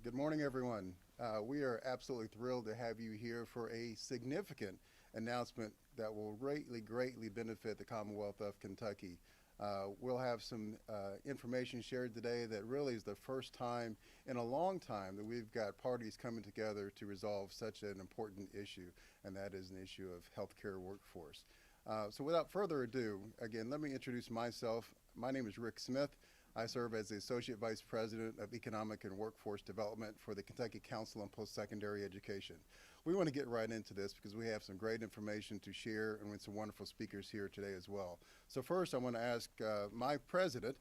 Good morning, everyone. We are absolutely thrilled to have you here for a significant announcement that will greatly benefit the Commonwealth of Kentucky. We'll have some information shared today that really is the first time in a long time that we've got parties coming together to resolve such an important issue, and that is an issue of healthcare workforce. So without further ado, again, let me introduce myself. My name is Rick Smith. I serve as the Associate Vice President of Economic and Workforce Development for the Kentucky Council on Post-Secondary Education. We want to get right into this because we have some great information to share and with some wonderful speakers here today as well. So first I want to ask my president,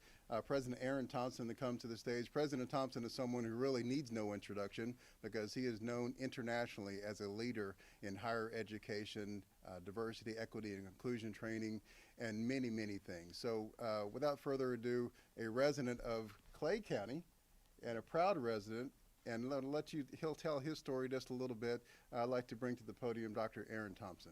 President Aaron Thompson, to come to the stage. President Thompson is someone who really needs no introduction because he is known internationally as a leader in higher education, diversity, equity, and inclusion training, and many things. So without further ado, a resident of Clay County and a proud resident, and he'll tell his story just a little bit. I'd like to bring to the podium Dr. Aaron Thompson.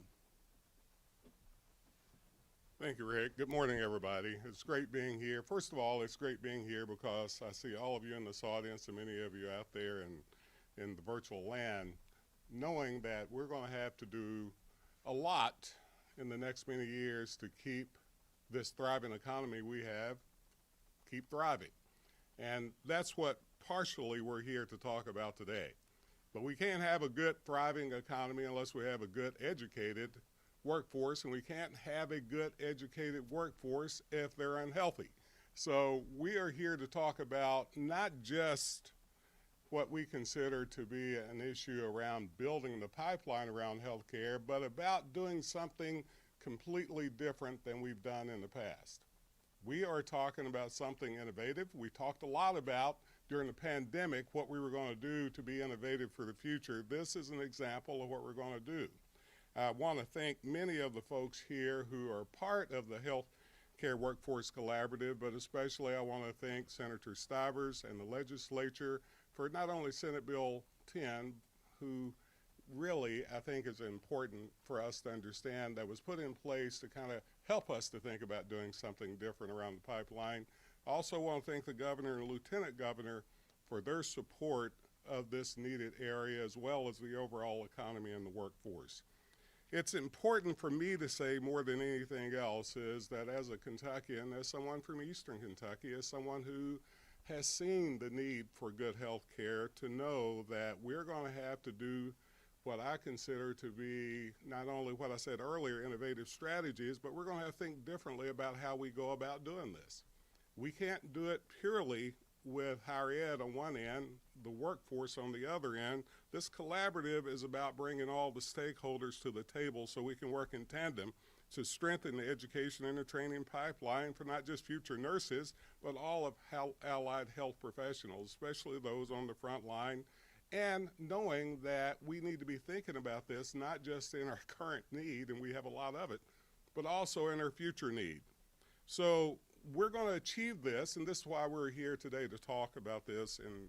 Thank you, Rick. Good morning, everybody. It's great being here. First of all, it's great being here because I see all of you in this audience and many of you out there in the virtual land, knowing that we're going to have to do a lot in the next many years to keep this thriving economy we have keep thriving. And that's what partially we're here to talk about today. But we can't have a good thriving economy unless we have a good educated workforce, and we can't have a good educated workforce if they're unhealthy. So we are here to talk about not just what we consider to be an issue around building the pipeline around healthcare, but about doing something completely different than we've done in the past. We are talking about something innovative. We talked a lot about during the pandemic what we were going to do to be innovative for the future. This is an example of what we're going to do. I want to thank many of the folks here who are part of the Healthcare Workforce Collaborative, but especially I want to thank Senator Stivers and the legislature for not only Senate Bill 10, who really I think is important for us to understand, that was put in place to kind of help us to think about doing something different around the pipeline. I also want to thank the governor and lieutenant governor for their support of this needed area, as well as the overall economy and the workforce. It's important for me to say more than anything else is that as a Kentuckian, as someone from Eastern Kentucky, as someone who has seen the need for good health care, to know that we're going to have to do what I consider to be not only what I said earlier, innovative strategies, but we're going to have to think differently about how we go about doing this. We can't do it purely with higher ed on one end, the workforce on the other end. This collaborative is about bringing all the stakeholders to the table so we can work in tandem to strengthen the education and the training pipeline for not just future nurses, but all of allied health professionals, especially those on the front line, and knowing that we need to be thinking about this not just in our current need, and we have a lot of it, but also in our future need. So we're going to achieve this, and this is why we're here today to talk about this in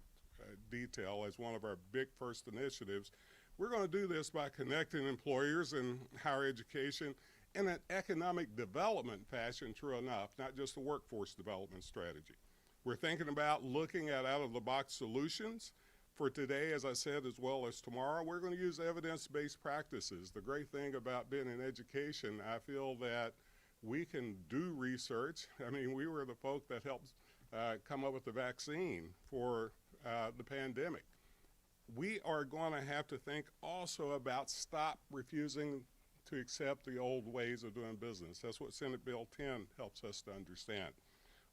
detail as one of our big first initiatives. We're going to do this by connecting employers in higher education in an economic development fashion, true enough, not just a workforce development strategy. We're thinking about looking at out-of-the-box solutions for today, as I said, as well as tomorrow. We're going to use evidence-based practices. The great thing about being in education, I feel that we can do research. I mean, we were the folk that helped come up with the vaccine for the pandemic. We are going to have to think also about stop refusing to accept the old ways of doing business. That's what Senate Bill 10 helps us to understand.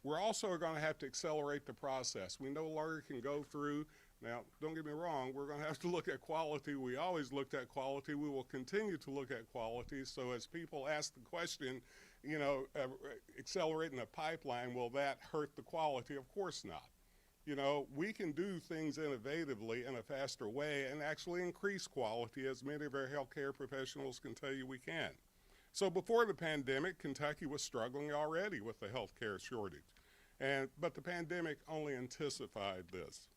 We're also going to have to accelerate the process. We no longer can go through. Now, don't get me wrong, we're going to have to look at quality. We always looked at quality. We will continue to look at quality. So as people ask the question, you know, accelerating the pipeline, will that hurt the quality? Of course not. You know, we can do things innovatively in a faster way and actually increase quality, as many of our healthcare professionals can tell you we can. So before the pandemic, Kentucky was struggling already with the healthcare shortage. But the pandemic only intensified this.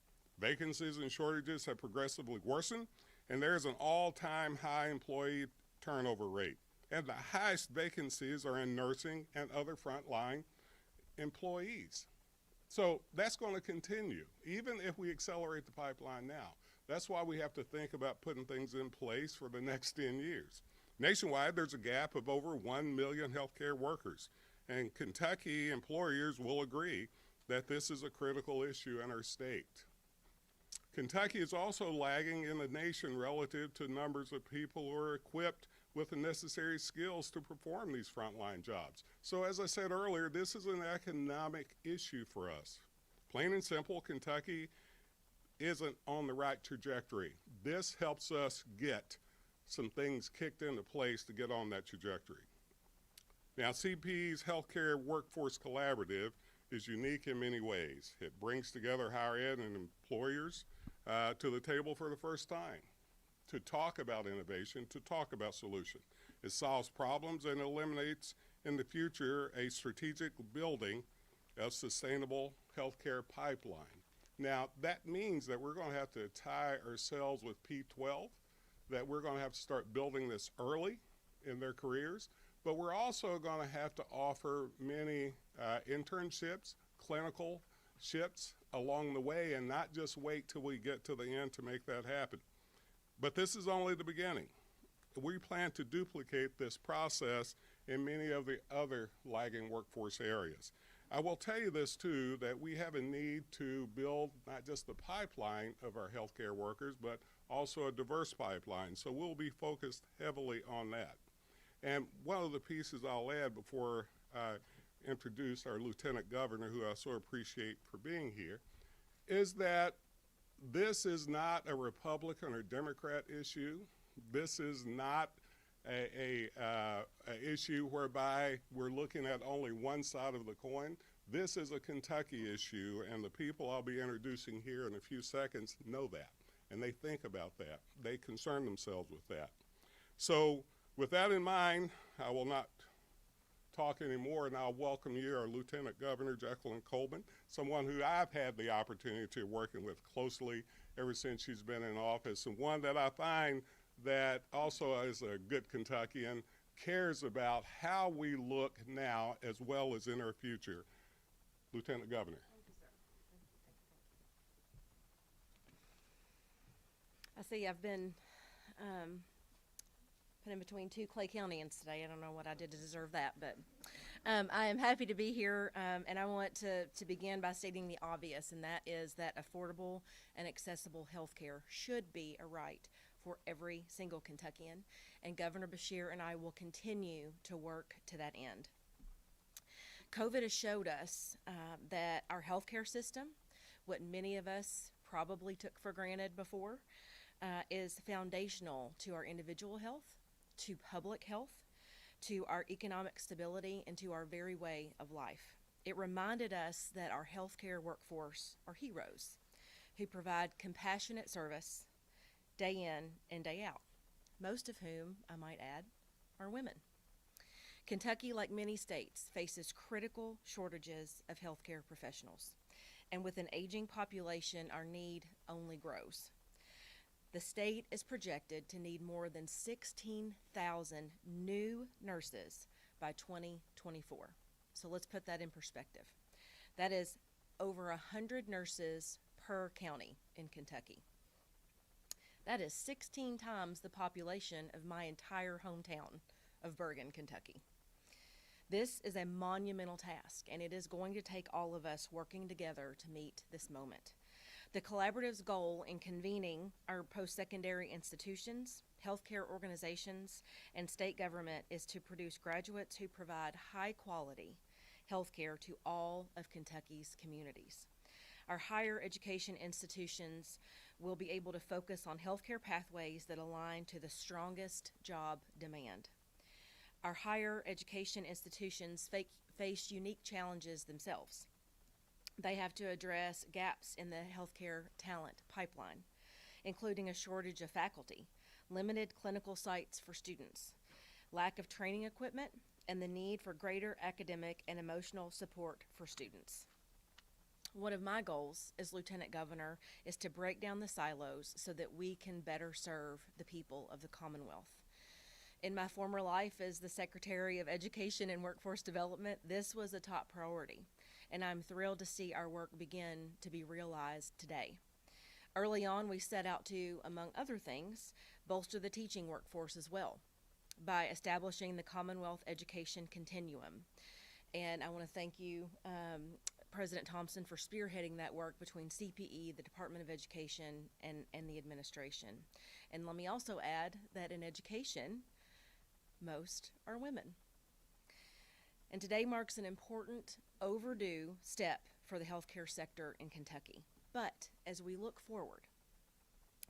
Vacancies and shortages have progressively worsened, and there's an all-time high employee turnover rate. And the highest vacancies are in nursing and other frontline employees. So that's going to continue, even if we accelerate the pipeline now. That's why we have to think about putting things in place for the next 10 years. Nationwide, there's a gap of over 1 million healthcare workers, and Kentucky employers will agree that this is a critical issue in our state. Kentucky is also lagging in the nation relative to numbers of people who are equipped with the necessary skills to perform these frontline jobs. So as I said earlier, this is an economic issue for us. Plain and simple, Kentucky isn't on the right trajectory. This helps us get some things kicked into place to get on that trajectory. Now, CP's Healthcare Workforce Collaborative is unique in many ways. It brings together higher ed and employers to the table for the first time to talk about innovation, to talk about solution. It solves problems and eliminates in the future a strategic building of sustainable healthcare pipeline. Now, that means that we're going to have to tie ourselves with P12, that we're going to have to start building this early in their careers, but we're also going to have to offer many internships, clinical ships along the way, and not just wait till we get to the end to make that happen. But this is only the beginning. We plan to duplicate this process in many of the other lagging workforce areas. I will tell you this too, that we have a need to build not just the pipeline of our healthcare workers, but also a diverse pipeline. So we'll be focused heavily on that. And one of the pieces I'll add before I introduce our Lieutenant Governor, who I so appreciate for being here, is that this is not a Republican or Democrat issue. This is not a issue whereby we're looking at only one side of the coin. This is a Kentucky issue, and the people I'll be introducing here in a few seconds know that, and they think about that. They concern themselves with that. So with that in mind, I will not talk anymore, and I'll welcome you, our Lieutenant Governor, Jacqueline Coleman, someone who I've had the opportunity of working with closely ever since she's been in office, and one that I find that also is a good Kentuckian, cares about how we look now as well as in our future. Lieutenant Governor. Thank you, sir. I see I've been put in between two Clay Countyans today. I don't know what I did to deserve that, but I am happy to be here, and I want to begin by stating the obvious, and that is that affordable and accessible health care should be a right for every single Kentuckian, and Governor Beshear and I will continue to work to that end. COVID has showed us that our healthcare system, what many of us probably took for granted before, is foundational to our individual health, to public health, to our economic stability, and to our very way of life. It reminded us that our healthcare workforce are heroes who provide compassionate service day in and day out, most of whom, I might add, are women. Kentucky, like many states, faces critical shortages of healthcare professionals, and with an aging population, our need only grows. The state is projected to need more than 16,000 new nurses by 2024. So let's put that in perspective. That is over 100 nurses per county in Kentucky. That is 16 times the population of my entire hometown of Bergen, Kentucky. This is a monumental task, and it is going to take all of us working together to meet this moment. The collaborative's goal in convening our post-secondary institutions, healthcare organizations, and state government is to produce graduates who provide high-quality healthcare to all of Kentucky's communities. Our higher education institutions will be able to focus on healthcare pathways that align to the strongest job demand. Our higher education institutions face unique challenges themselves. They have to address gaps in the healthcare talent pipeline, including a shortage of faculty, limited clinical sites for students, lack of training equipment, and the need for greater academic and emotional support for students. One of my goals as Lieutenant Governor is to break down the silos so that we can better serve the people of the Commonwealth. In my former life as the Secretary of Education and Workforce Development, this was a top priority. and I'm thrilled to see our work begin to be realized today. Early on, we set out to, among other things, bolster the teaching workforce as well by establishing the Commonwealth Education Continuum. And I want to thank you, President Thompson, for spearheading that work between CPE, the Department of Education, and the administration. And let me also add that in education, most are women. And today marks an important, overdue step for the healthcare sector in Kentucky. But as we look forward,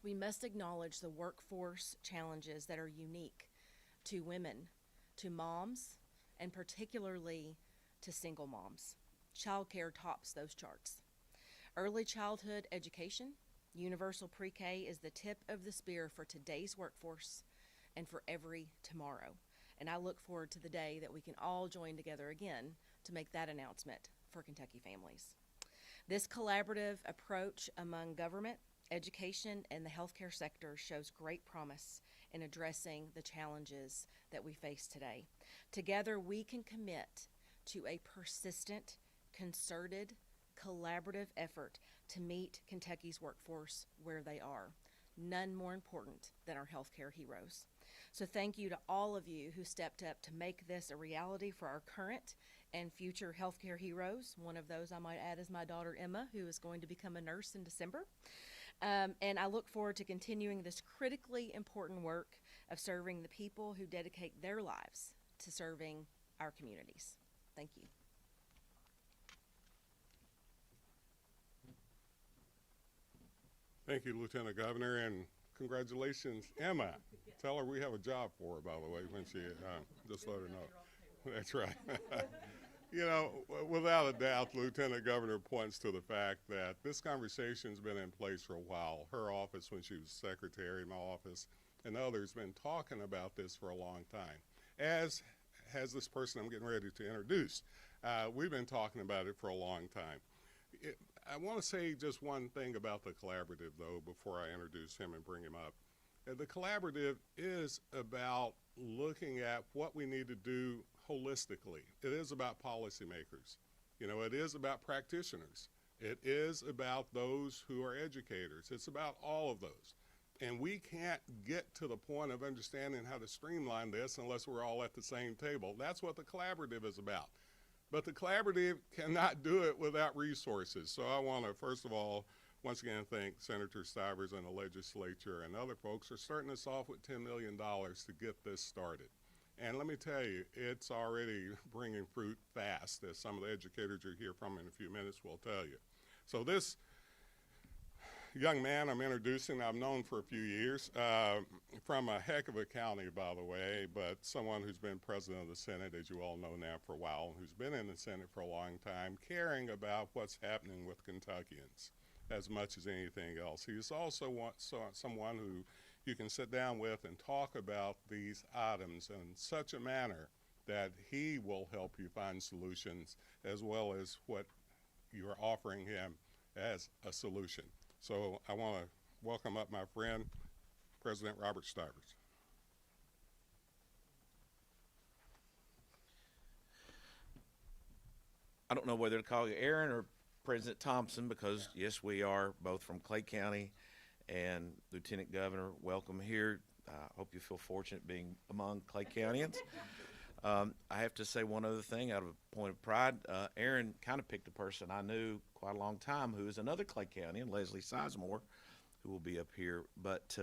we must acknowledge the workforce challenges that are unique to women, to moms, and particularly to single moms. Childcare tops those charts. Early childhood education, universal pre-K, is the tip of the spear for today's workforce and for every tomorrow. And I look forward to the day that we can all join together again to make that announcement for Kentucky families. This collaborative approach among government, education, and the healthcare sector shows great promise in addressing the challenges that we face today. Together, we can commit to a persistent, concerted, collaborative effort to meet Kentucky's workforce where they are. None more important than our healthcare heroes. So thank you to all of you who stepped up to make this a reality for our current and future healthcare heroes. One of those, I might add, is my daughter Emma, who is going to become a nurse in December. And I look forward to continuing this critically important work of serving the people who dedicate their lives to serving our communities. Thank you. Thank you, Lieutenant Governor, and congratulations, Emma. Tell her we have a job for her, by the way, when she, just let her know. That's right. You know, without a doubt, Lieutenant Governor points to the fact that this conversation's been in place for a while. Her office, when she was secretary, my office, and others been talking about this for a long time, as has this person I'm getting ready to introduce. We've been talking about it for a long time. I want to say just one thing about the collaborative, though, before I introduce him and bring him up. The collaborative is about looking at what we need to do holistically. It is about policymakers. You know, it is about practitioners. It is about those who are educators. It's about all of those. And we can't get to the point of understanding how to streamline this unless we're all at the same table. That's what the collaborative is about. But the collaborative cannot do it without resources. So I want to, first of all, once again, thank Senator Stivers and the legislature and other folks for starting us off with $10 million to get this started. And let me tell you, it's already bringing fruit fast, as some of the educators you'll hear from in a few minutes will tell you. So this young man I'm introducing, I've known for a few years, from a heck of a county, by the way, but someone who's been president of the Senate, as you all know now, for a while, and who's been in the Senate for a long time, caring about what's happening with Kentuckians as much as anything else. He's also someone who you can sit down with and talk about these items in such a manner that he will help you find solutions, as well as what you're offering him as a solution. So I want to welcome up my friend, President Robert Stivers. I don't know whether to call you Aaron or President Thompson, because yes, we are both from Clay County. And Lieutenant Governor, welcome here. I hope you feel fortunate being among Clay Countyans. I have to say one other thing out of a point of pride. Aaron kind of picked a person I knew quite a long time who is another Clay Countyan, Leslie Sizemore, who will be up here. But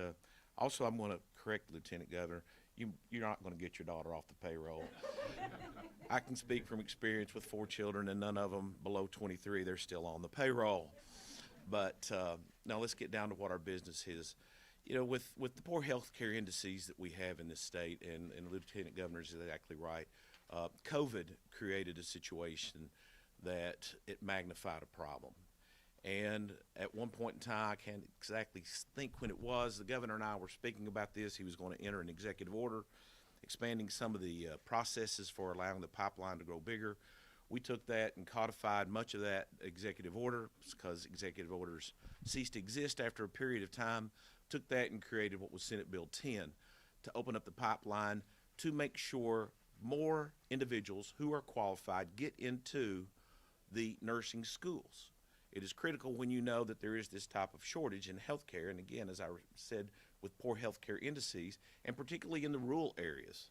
also I'm going to correct Lieutenant Governor, you're not going to get your daughter off the payroll. I can speak from experience with 4 children, and none of them below 23. They're still on the payroll. But now let's get down to what our business is. You know, with the poor health care indices that we have in this state, and Lieutenant Governor is exactly right, COVID created a situation that it magnified a problem. And at one point in time, I can't exactly think when it was, the governor and I were speaking about this. He was going to enter an executive order expanding some of the processes for allowing the pipeline to grow bigger. We took that and codified much of that executive order, because executive orders ceased to exist after a period of time. Took that and created what was Senate Bill 10 to open up the pipeline to make sure more individuals who are qualified get into the nursing schools. It is critical when you know that there is this type of shortage in healthcare, and again, as I said, with poor healthcare indices, and particularly in the rural areas,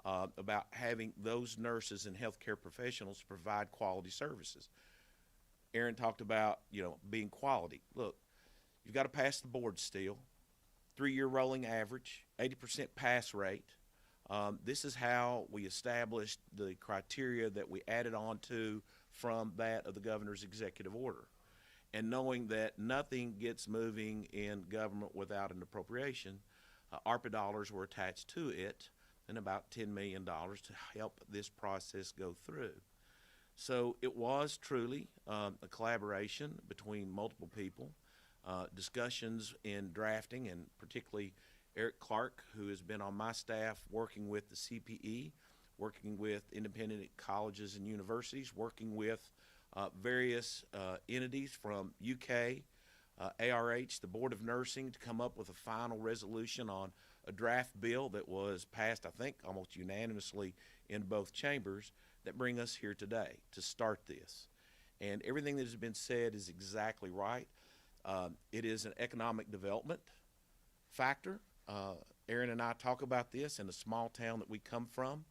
about having those nurses and healthcare professionals provide quality services. Aaron talked about, being quality. Look, you've got to pass the board still. 3-year rolling average, 80% pass rate. This is how we established the criteria that we added on to from that of the governor's executive order. And knowing that nothing gets moving in government without an appropriation, ARPA dollars were attached to it, and about $10 million to help this process go through. So it was truly a collaboration between multiple people, discussions in drafting, and particularly Eric Clark, who has been on my staff working with the CPE, working with independent colleges and universities, working with various entities from UK, ARH, the Board of Nursing, to come up with a final resolution on a draft bill that was passed, I think, almost unanimously in both chambers, that bring us here today to start this. And everything that has been said is exactly right. It is an economic development factor. Aaron and I talk about this in a small town that we come from.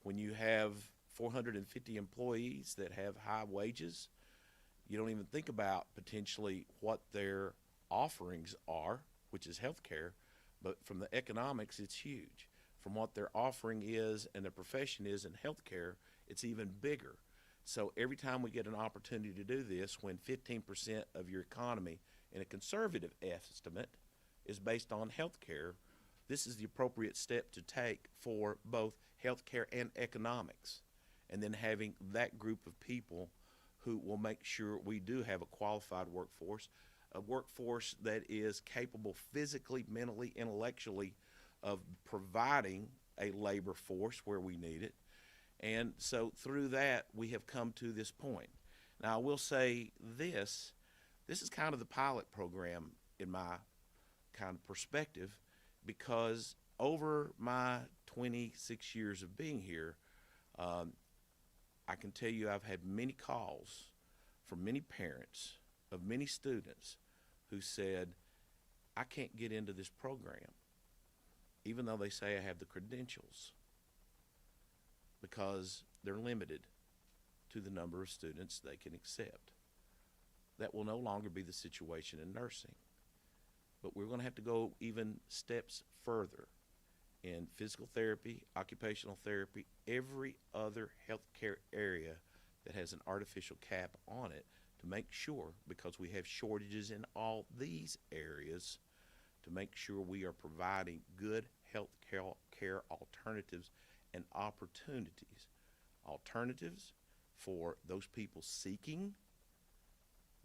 When you have 450 employees that have high wages, you don't even think about potentially what their offerings are, which is health care, but from the economics, it's huge. From what their offering is and their profession is in health care, it's even bigger. So every time we get an opportunity to do this, when 15% of your economy in a conservative estimate is based on health care, this is the appropriate step to take for both health care and economics. And then having that group of people who will make sure we do have a qualified workforce, a workforce that is capable physically, mentally, intellectually of providing a labor force where we need it. And so through that, we have come to this point. Now, I will say this is kind of the pilot program in my kind of perspective, because over my 26 years of being here, I can tell you I've had many calls from many parents of many students who said, I can't get into this program, even though they say I have the credentials, because they're limited to the number of students they can accept. That will no longer be the situation in nursing. But we're going to have to go even steps further in physical therapy, occupational therapy, every other healthcare area that has an artificial cap on it, to make sure, because we have shortages in all these areas, to make sure we are providing good health care alternatives and opportunities. Alternatives for those people seeking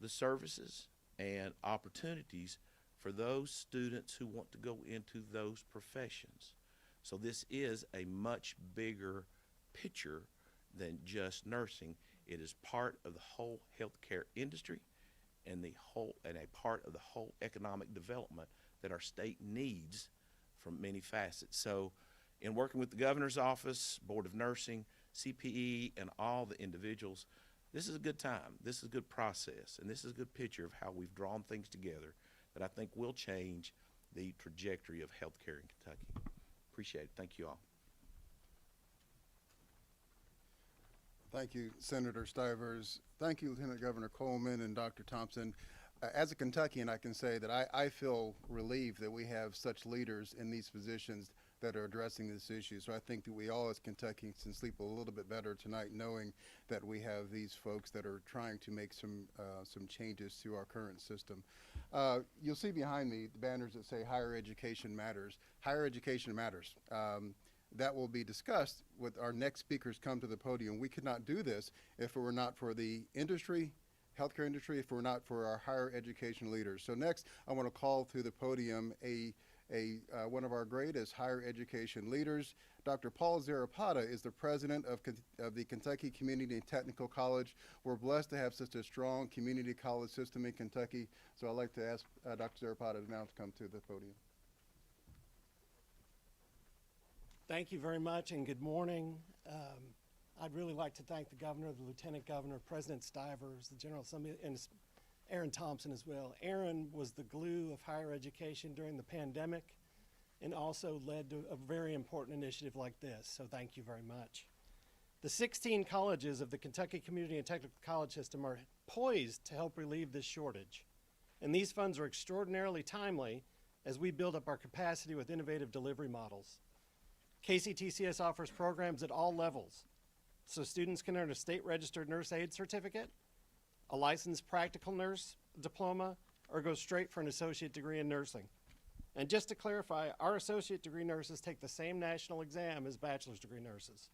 the services, and opportunities for those students who want to go into those professions. So this is a much bigger picture than just nursing. It is part of the whole healthcare industry and a part of the whole economic development that our state needs from many facets. So in working with the governor's office, Board of Nursing, CPE, and all the individuals, this is a good time. This is a good process, and this is a good picture of how we've drawn things together that I think will change the trajectory of healthcare in Kentucky. Appreciate it. Thank you all. Thank you, Senator Stivers. Thank you, Lieutenant Governor Coleman and Dr. Thompson. As a Kentuckian, I can say that I feel relieved that we have such leaders in these positions that are addressing this issue. So I think that we all as Kentuckians can sleep a little bit better tonight knowing that we have these folks that are trying to make some changes to our current system. You'll see behind me the banners that say Higher Education Matters. Higher Education Matters. That will be discussed with our next speakers come to the podium. We could not do this if it were not for the industry, healthcare industry, if it were not for our higher education leaders. So next, I want to call to the podium one of our greatest higher education leaders. Dr. Paul Zarapata is the president of the Kentucky Community and Technical College. We're blessed to have such a strong community college system in Kentucky. So I'd like to ask Dr. Zarapata now to come to the podium. Thank you very much, and good morning. I'd really like to thank the governor, the lieutenant governor, President Stivers, the General Assembly, and Aaron Thompson as well. Aaron was the glue of higher education during the pandemic and also led to a very important initiative like this, so thank you very much. The 16 colleges of the Kentucky Community and Technical College System are poised to help relieve this shortage, and these funds are extraordinarily timely as we build up our capacity with innovative delivery models. KCTCS offers programs at all levels, so students can earn a state-registered nurse aide certificate, a licensed practical nurse diploma, or go straight for an associate degree in nursing. And just to clarify, our associate degree nurses take the same national exam as bachelor's degree nurses.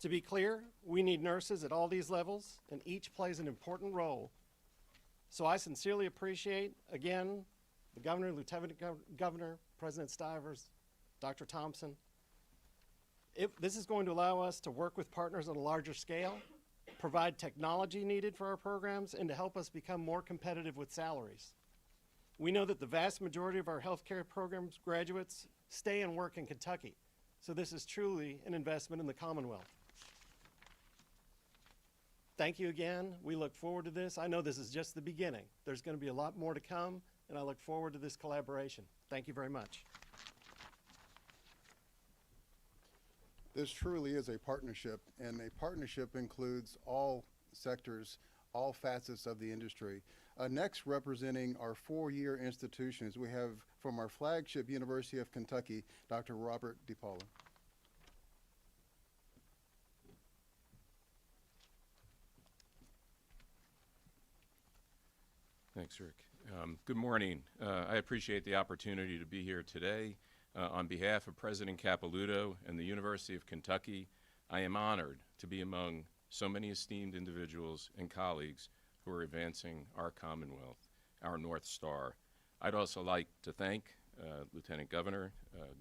To be clear, we need nurses at all these levels, and each plays an important role. So I sincerely appreciate, again, the governor, lieutenant governor, President Stivers, Dr. Thompson. This is going to allow us to work with partners on a larger scale, provide technology needed for our programs, and to help us become more competitive with salaries. We know that the vast majority of our healthcare programs graduates stay and work in Kentucky, so this is truly an investment in the Commonwealth. Thank you again. We look forward to this. I know this is just the beginning. There's going to be a lot more to come, and I look forward to this collaboration. Thank you very much. This truly is a partnership, and a partnership includes all sectors, all facets of the industry. Next, representing our four-year institutions, we have from our flagship University of Kentucky, Dr. Robert DePaula. Thanks, Rick. Good morning. I appreciate the opportunity to be here today. On behalf of President Capilouto and the University of Kentucky, I am honored to be among so many esteemed individuals and colleagues who are advancing our Commonwealth, our North Star. I'd also like to thank Lieutenant Governor,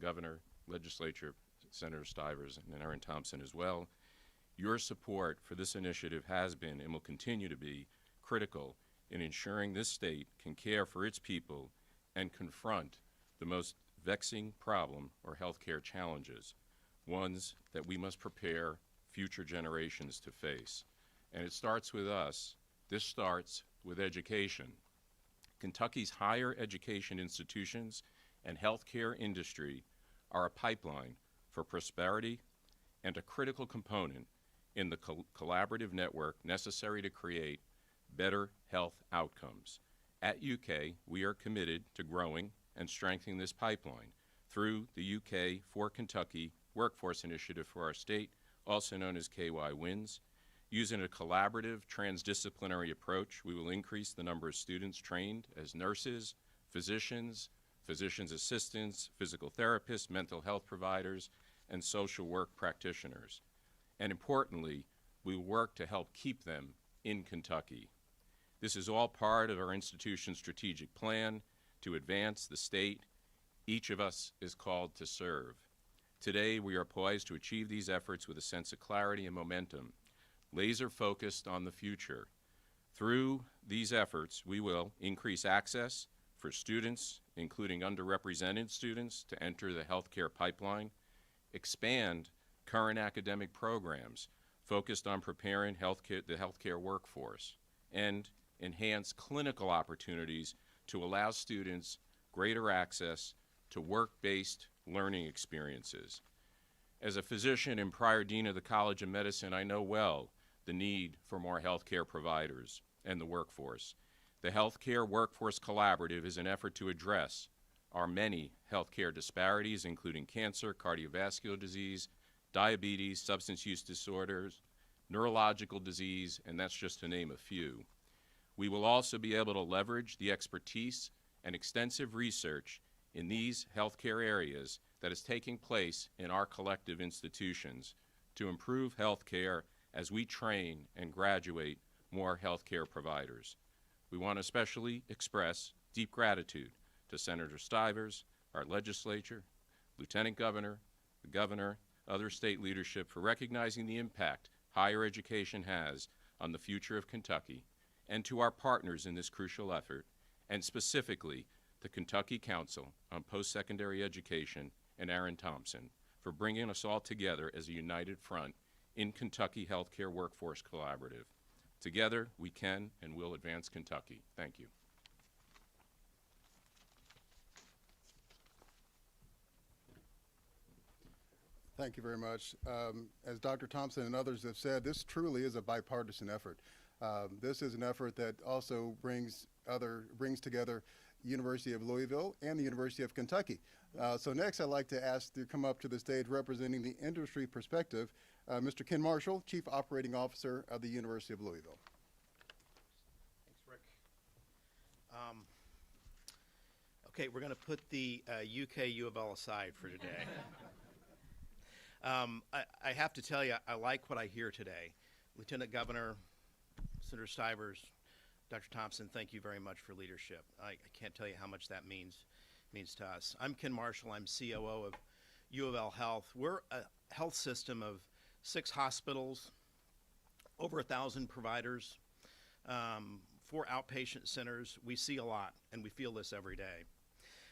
Governor, Legislature, Senator Stivers, and Aaron Thompson as well. Your support for this initiative has been and will continue to be critical in ensuring this state can care for its people and confront the most vexing problem or healthcare challenges, ones that we must prepare future generations to face. And it starts with us. This starts with education. Kentucky's higher education institutions and healthcare industry are a pipeline for prosperity and a critical component in the collaborative network necessary to create better health outcomes. At UK, we are committed to growing and strengthening this pipeline through the UK for Kentucky Workforce Initiative for our state, also known as KY WINS. Using a collaborative, transdisciplinary approach, we will increase the number of students trained as nurses, physicians, physician's assistants, physical therapists, mental health providers, and social work practitioners. And importantly, we will work to help keep them in Kentucky. This is all part of our institution's strategic plan to advance the state each of us is called to serve. Today, we are poised to achieve these efforts with a sense of clarity and momentum, laser focused on the future. Through these efforts, we will increase access for students, including underrepresented students, to enter the healthcare pipeline, expand current academic programs focused on preparing the healthcare workforce, and enhance clinical opportunities to allow students greater access to work-based learning experiences. As a physician and prior dean of the College of Medicine, I know well the need for more healthcare providers and the workforce. The Healthcare Workforce Collaborative is an effort to address our many healthcare disparities, including cancer, cardiovascular disease, diabetes, substance use disorders, neurological disease, and that's just to name a few. We will also be able to leverage the expertise and extensive research in these healthcare areas that is taking place in our collective institutions to improve healthcare as we train and graduate more healthcare providers. We want to especially express deep gratitude to Senator Stivers, our legislature, Lieutenant Governor, the Governor, other state leadership for recognizing the impact higher education has on the future of Kentucky, and to our partners in this crucial effort, and specifically the Kentucky Council on Post-Secondary Education and Aaron Thompson for bringing us all together as a united front in Kentucky Healthcare Workforce Collaborative. Together, we can and will advance Kentucky. Thank you. Thank you very much. As Dr. Thompson and others have said, this truly is a bipartisan effort. This is an effort that also brings together University of Louisville and the University of Kentucky. So next, I'd like to ask to come up to the stage representing the industry perspective, Mr. Ken Marshall, Chief Operating Officer of the University of Louisville. Thanks, Rick. Okay, we're going to put the UK U of L aside for today. I have to tell you, I like what I hear today. Lieutenant Governor, Senator Stivers, Dr. Thompson, thank you very much for leadership. I can't tell you how much that means to us. I'm Ken Marshall. I'm COO of U of L Health. We're a health system of 6 hospitals, over 1,000 providers, 4 outpatient centers. We see a lot, and we feel this every day.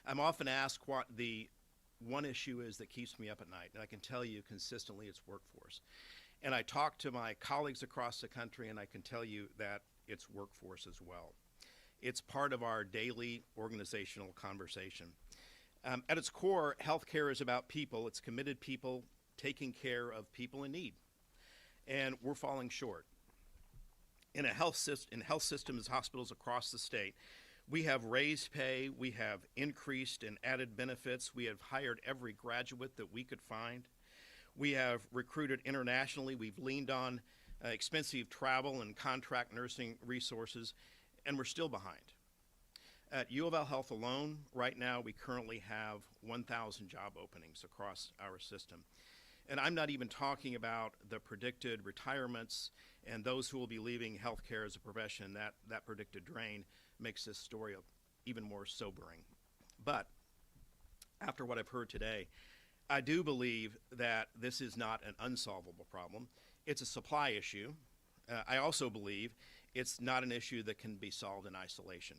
I'm often asked what the one issue is that keeps me up at night, and I can tell you consistently it's workforce. And I talk to my colleagues across the country, and I can tell you that it's workforce as well. It's part of our daily organizational conversation. At its core, healthcare is about people. It's committed people taking care of people in need, and we're falling short. In health systems, hospitals across the state, we have raised pay, we have increased and added benefits, we have hired every graduate that we could find. We have recruited internationally, we've leaned on expensive travel and contract nursing resources, and we're still behind. At U of L Health alone, right now we currently have 1,000 job openings across our system. And I'm not even talking about the predicted retirements and those who will be leaving healthcare as a profession. That predicted drain makes this story even more sobering. But after what I've heard today, I do believe that this is not an unsolvable problem. It's a supply issue. I also believe it's not an issue that can be solved in isolation.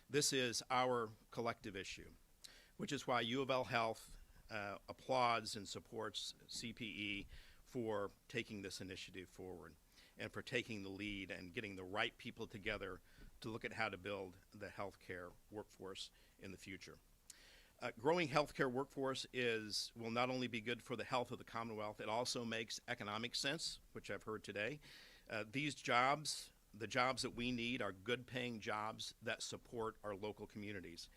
This is our collective issue, which is why U of L Health applauds and supports CPE for taking this initiative forward and for taking the lead and getting the right people together to look at how to build the healthcare workforce in the future. Growing healthcare workforce will not only be good for the health of the Commonwealth, it also makes economic sense, which I've heard today. These jobs, the jobs that we need, are good paying jobs that support our local communities.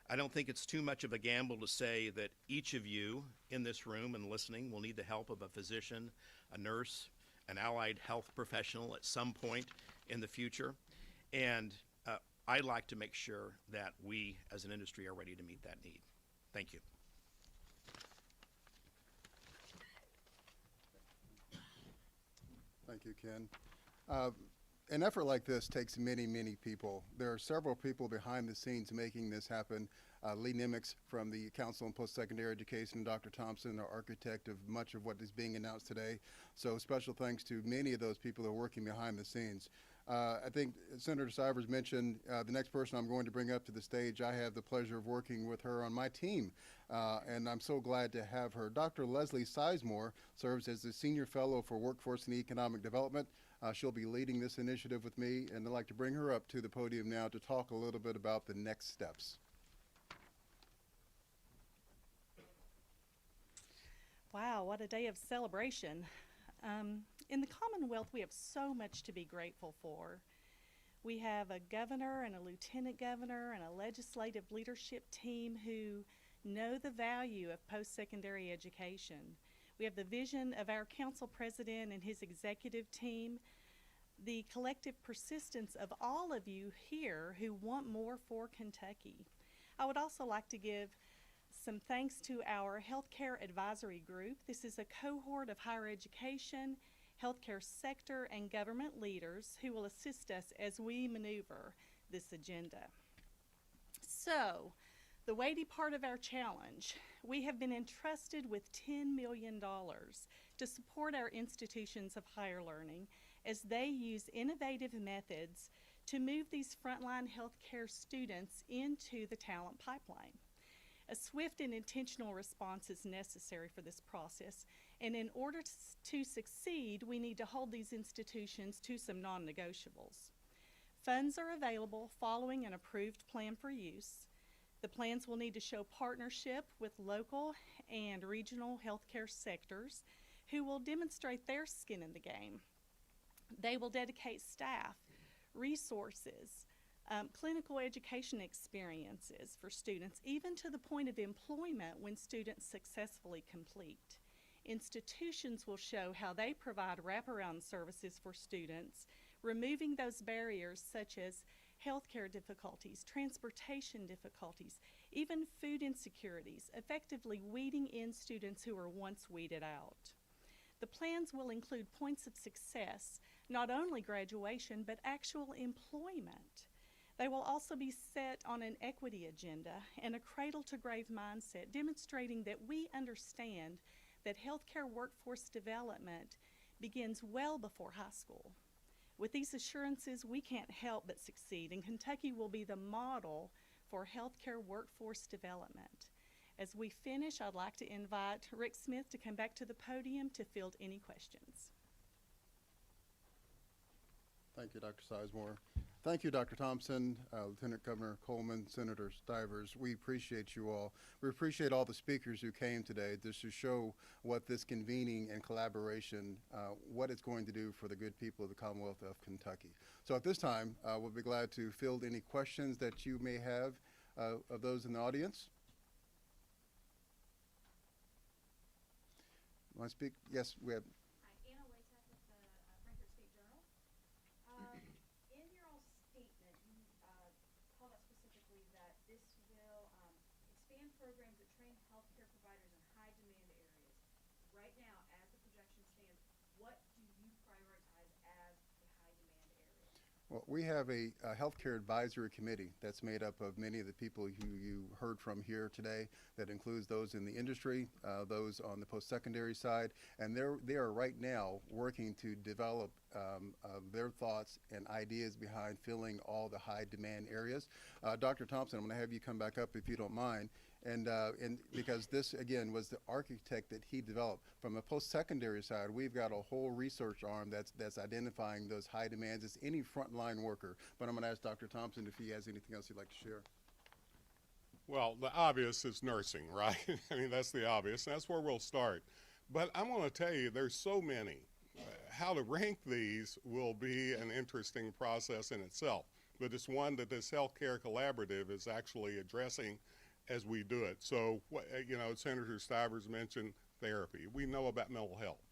I don't think it's too much of a gamble to say that each of you in this room and listening will need the help of a physician, a nurse, an allied health professional at some point in the future. And I'd like to make sure that we as an industry are ready to meet that need. Thank you. Thank you, Ken. An effort like this takes many, many people. There are several people behind the scenes making this happen. Lee Nimitz from the Council on Post-Secondary Education and Dr. Thompson are architect of much of what is being announced today. So special thanks to many of those people who are working behind the scenes. I think Senator Stivers mentioned the next person I'm going to bring up to the stage. I have the pleasure of working with her on my team, and I'm so glad to have her. Dr. Leslie Sizemore serves as the Senior Fellow for Workforce and Economic Development. She'll be leading this initiative with me, and I'd like to bring her up to the podium now to talk a little bit about the next steps. Wow, what a day of celebration. In the Commonwealth, we have so much to be grateful for. We have a governor and a lieutenant governor and a legislative leadership team who know the value of post-secondary education. We have the vision of our council president and his executive team, the collective persistence of all of you here who want more for Kentucky. I would also like to give some thanks to our Healthcare Advisory Group. This is a cohort of higher education, healthcare sector, and government leaders who will assist us as we maneuver this agenda. So, the weighty part of our challenge, we have been entrusted with $10 million to support our institutions of higher learning as they use innovative methods to move these frontline healthcare students into the talent pipeline. A swift and intentional response is necessary for this process, and in order to succeed, we need to hold these institutions to some non-negotiables. Funds are available following an approved plan for use. The plans will need to show partnership with local and regional healthcare sectors who will demonstrate their skin in the game. They will dedicate staff, resources, clinical education experiences for students, even to the point of employment when students successfully complete. Institutions will show how they provide wraparound services for students, removing those barriers such as healthcare difficulties, transportation difficulties, even food insecurities, effectively weeding in students who were once weeded out. The plans will include points of success, not only graduation, but actual employment. They will also be set on an equity agenda and a cradle-to-grave mindset, demonstrating that we understand that healthcare workforce development begins well before high school. With these assurances, we can't help but succeed, and Kentucky will be the model for healthcare workforce development. As we finish, I'd like to invite Rick Smith to come back to the podium to field any questions. Thank you, Dr. Sizemore. Thank you, Dr. Thompson, Lieutenant Governor Coleman, Senator Stivers. We appreciate you all. We appreciate all the speakers who came today just to show what this convening and collaboration, what it's going to do for the good people of the Commonwealth of Kentucky. So at this time, we'll be glad to field any questions that you may have of those in the audience. Want to speak? Yes, we have. Hi, Anna Laytak with the Frankfort State Journal. In your all statement, you called out specifically that this will expand programs that train healthcare providers in high demand areas. Right now, as the projection stands, what do you prioritize as a high demand area? Well, we have a healthcare advisory committee that's made up of many of the people who you heard from here today. That includes those in the industry, those on the post-secondary side, and they are right now working to develop their thoughts and ideas behind filling all the high demand areas. Dr. Thompson, I'm going to have you come back up if you don't mind. And because this, again, was the architect that he developed. From a post-secondary side, we've got a whole research arm that's identifying those high demands. It's any frontline worker. But I'm going to ask Dr. Thompson if he has anything else he'd like to share. Well, the obvious is nursing, right? I mean, that's the obvious. That's where we'll start. But I'm going to tell you, there's so many. How to rank these will be an interesting process in itself. But it's one that this healthcare collaborative is actually addressing as we do it. So, you know, Senator Stivers mentioned therapy. We know about mental health.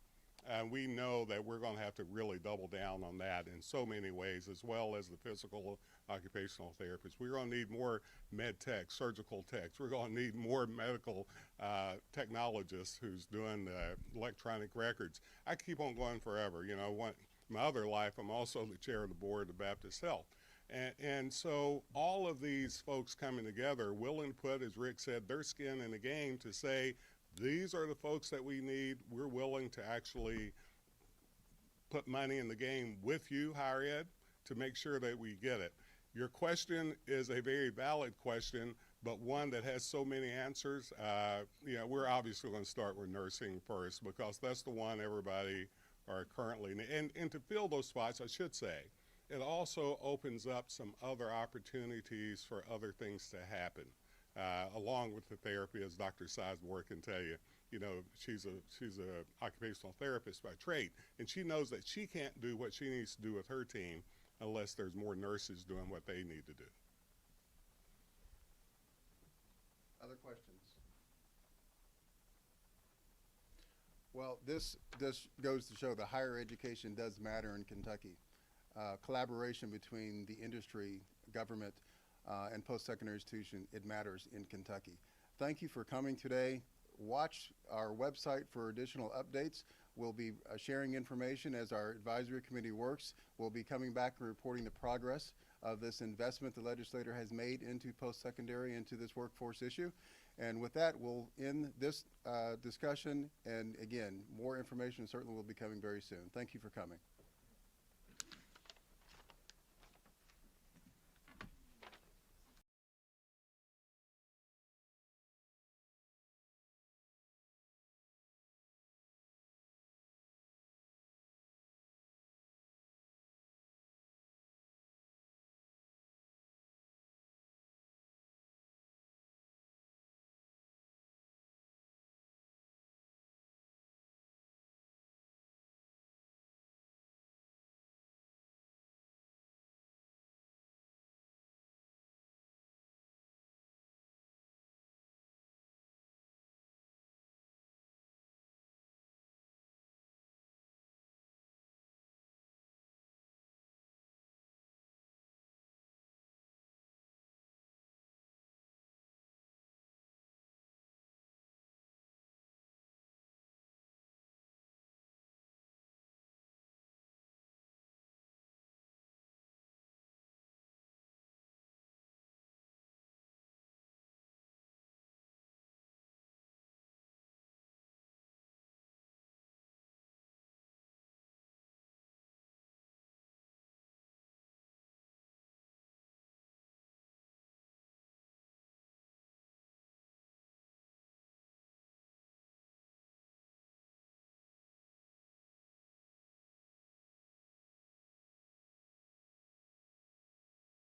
And we know that we're going to have to really double down on that in so many ways, as well as the physical occupational therapists. We're going to need more med techs, surgical techs. We're going to need more medical technologists who's doing electronic records. I keep on going forever. You know, my other life, I'm also the chair of the board of Baptist Health. And so all of these folks coming together willing to put, as Rick said, their skin in the game to say, these are the folks that we need. We're willing to actually put money in the game with you, higher ed, to make sure that we get it. Your question is a very valid question, but one that has so many answers. You know, we're obviously going to start with nursing first because that's the one everybody are currently, and to fill those spots, I should say, it also opens up some other opportunities for other things to happen. Along with the therapy, as Dr. Sizemore can tell you, you know, she's a occupational therapist by trade, and she knows that she can't do what she needs to do with her team unless there's more nurses doing what they need to do. Other questions? Well, this goes to show that higher education does matter in Kentucky. Collaboration between the industry, government, and post-secondary institution, it matters in Kentucky. Thank you for coming today. Watch our website for additional updates. We'll be sharing information as our advisory committee works. We'll be coming back and reporting the progress of this investment the legislator has made into post-secondary, into this workforce issue. And with that, we'll end this discussion. And again, more information certainly will be coming very soon. Thank you for coming.